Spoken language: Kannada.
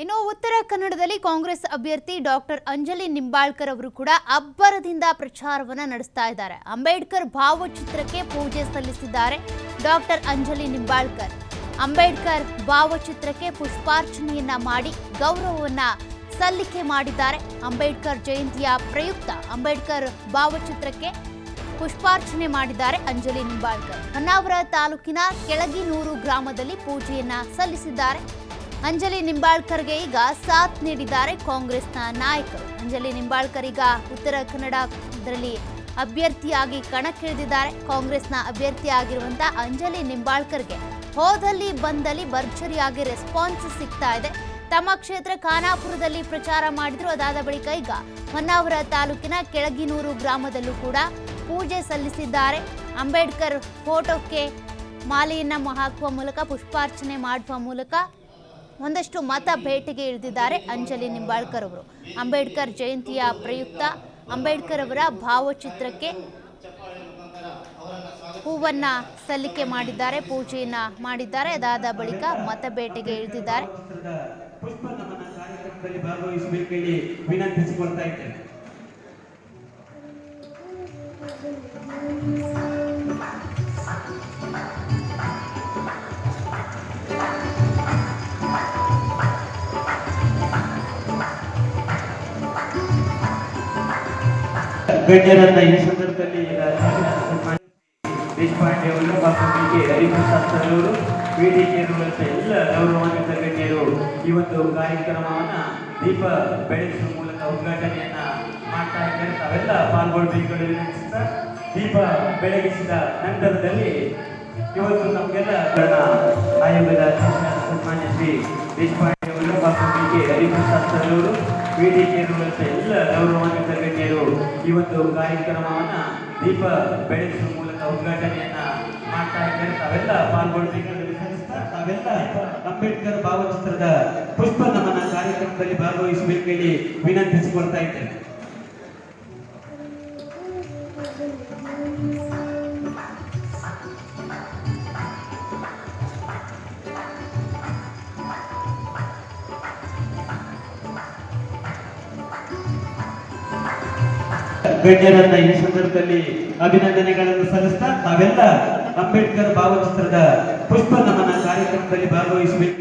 ಇನ್ನು ಉತ್ತರ ಕನ್ನಡದಲ್ಲಿ ಕಾಂಗ್ರೆಸ್ ಅಭ್ಯರ್ಥಿ ಡಾಕ್ಟರ್ ಅಂಜಲಿ ನಿಂಬಾಳ್ಕರ್ ಅವರು ಕೂಡ ಅಬ್ಬರದಿಂದ ಪ್ರಚಾರವನ್ನ ನಡೆಸ್ತಾ ಇದ್ದಾರೆ. ಅಂಬೇಡ್ಕರ್ ಭಾವಚಿತ್ರಕ್ಕೆ ಪೂಜೆ ಸಲ್ಲಿಸಿದ್ದಾರೆ ಡಾಕ್ಟರ್ ಅಂಜಲಿ ನಿಂಬಾಳ್ಕರ್. ಅಂಬೇಡ್ಕರ್ ಭಾವಚಿತ್ರಕ್ಕೆ ಪುಷ್ಪಾರ್ಚನೆಯನ್ನ ಮಾಡಿ ಗೌರವವನ್ನ ಸಲ್ಲಿಕೆ ಮಾಡಿದ್ದಾರೆ. ಅಂಬೇಡ್ಕರ್ ಜಯಂತಿಯ ಪ್ರಯುಕ್ತ ಅಂಬೇಡ್ಕರ್ ಭಾವಚಿತ್ರಕ್ಕೆ ಪುಷ್ಪಾರ್ಚನೆ ಮಾಡಿದ್ದಾರೆ ಅಂಜಲಿ ನಿಂಬಾಳ್ಕರ್. ಹೊನ್ನಾವರ ತಾಲೂಕಿನ ಕೆಳಗಿನೂರು ಗ್ರಾಮದಲ್ಲಿ ಪೂಜೆಯನ್ನ ಸಲ್ಲಿಸಿದ್ದಾರೆ. ಅಂಜಲಿ ನಿಂಬಾಳ್ಕರ್ಗೆ ಈಗ ಸಾಥ್ ನೀಡಿದ್ದಾರೆ ಕಾಂಗ್ರೆಸ್ನ ನಾಯಕರು. ಅಂಜಲಿ ನಿಂಬಾಳ್ಕರ್ ಈಗ ಉತ್ತರ ಕನ್ನಡದಲ್ಲಿ ಅಭ್ಯರ್ಥಿಯಾಗಿ ಕಣಕ್ಕಿಳಿದಿದ್ದಾರೆ. ಕಾಂಗ್ರೆಸ್ನ ಅಭ್ಯರ್ಥಿಯಾಗಿರುವಂತಹ ಅಂಜಲಿ ನಿಂಬಾಳ್ಕರ್ಗೆ ಹೋದಲ್ಲಿ ಬಂದಲ್ಲಿ ಭರ್ಜರಿಯಾಗಿ ರೆಸ್ಪಾನ್ಸ್ ಸಿಗ್ತಾ ಇದೆ. ತಮ್ಮ ಕ್ಷೇತ್ರ ಖಾನಾಪುರದಲ್ಲಿ ಪ್ರಚಾರ ಮಾಡಿದ್ರು. ಅದಾದ ಬಳಿಕ ಈಗ ಹೊನ್ನಾವರ ತಾಲೂಕಿನ ಕೆಳಗಿನೂರು ಗ್ರಾಮದಲ್ಲೂ ಕೂಡ ಪೂಜೆ ಸಲ್ಲಿಸಿದ್ದಾರೆ. ಅಂಬೇಡ್ಕರ್ ಫೋಟೋಕ್ಕೆ ಮಾಲೆಯನ್ನ ಹಾಕುವ ಮೂಲಕ ಪುಷ್ಪಾರ್ಚನೆ ಮಾಡುವ ಮೂಲಕ ಒಂದಷ್ಟು ಮತ ಭೇಟಿಗೆ ಇಳಿದಿದ್ದಾರೆ ಅಂಜಲಿ ನಿಂಬಾಳ್ಕರ್ ಅವರು. ಅಂಬೇಡ್ಕರ್ ಜಯಂತಿಯ ಪ್ರಯುಕ್ತ ಅಂಬೇಡ್ಕರ್ ಅವರ ಭಾವಚಿತ್ರಕ್ಕೆ ಹೂವನ್ನ ಸಲ್ಲಿಕೆ ಮಾಡಿದ್ದಾರೆ, ಪೂಜೆಯನ್ನ ಮಾಡಿದ್ದಾರೆ. ಅದಾದ ಬಳಿಕ ಮತ ಭೇಟಿಗೆ ಇಳಿದಿದ್ದಾರೆ. ಗಣ್ಯರನ್ನ ಈ ಸಂದರ್ಭದಲ್ಲಿ ದೇಶಪಾಂಡೆ ಅವರು, ಬಾಪುಗೆ ಹರಿಪ್ರಸಾದ್ ಸರ್ ಅವರು, ವೇದಿಕೆಯಲ್ಲಿರುವಂಥ ಎಲ್ಲ ಗೌರವಾನ್ವಿತ ಗಣ್ಯರು ಈ ಒಂದು ಕಾರ್ಯಕ್ರಮವನ್ನ ದೀಪ ಬೆಳಗಿಸುವ ಮೂಲಕ ಉದ್ಘಾಟನೆಯನ್ನ ಮಾಡ್ತಾ ಇದ್ದಾರೆ. ತಾವೆಲ್ಲ ಪಾಲ್ಗೊಳ್ಬೇಕು ವಿನಂತಿಸುತ್ತಾ, ದೀಪ ಬೆಳಗಿಸಿದ ನಂತರದಲ್ಲಿ ಇವತ್ತು ನಮಗೆಲ್ಲ ಆಯೋಗದ ಅಧ್ಯಕ್ಷ ಸನ್ಮಾನ್ಯ ಶ್ರೀ ದೇಶಪಾಂಡೆ ಅವರು, ಬಾಪುಗೆ ಹರಿಪ್ರಸಾದ್ ಸರ್ ಅವರು, ವೇದಿಕೆಯಲ್ಲಿರುವಂಥ ಎಲ್ಲ ಗೌರವಾನ್ವಿತ ಗಣ್ಯರು ಈ ಒಂದು ಕಾರ್ಯಕ್ರಮವನ್ನ ದೀಪ ಬೆಳಗಿಸುವ ಮೂಲಕ ಉದ್ಘಾಟನೆಯನ್ನ ಮಾಡ್ತಾ ಇದ್ದಾರೆ. ತಾವೆಲ್ಲ ಪಾಲ್ಗೊಳ್ಬೇಕು ವಿನಂತಿಸುತ್ತಾ, ತಾವೆಲ್ಲ ಅಂಬೇಡ್ಕರ್ ಭಾವಚಿತ್ರದ ಪುಷ್ಪ ನಮನ ಕಾರ್ಯಕ್ರಮದಲ್ಲಿ ಭಾಗವಹಿಸಬೇಕು ಹೇಳಿ ವಿನಂತಿಸಿಕೊಳ್ತಾ ಇದ್ದೇನೆ. ಗಣ್ಯರನ್ನ ಈ ಸಂದರ್ಭದಲ್ಲಿ ಅಭಿನಂದನೆಗಳನ್ನು ಸಲ್ಲಿಸ್ತಾ, ತಾವೆಲ್ಲ ಅಂಬೇಡ್ಕರ್ ಭಾವಚಿತ್ರದ ಪುಷ್ಪ ನಮನ ಕಾರ್ಯಕ್ರಮದಲ್ಲಿ ಭಾಗವಹಿಸಬೇಕು.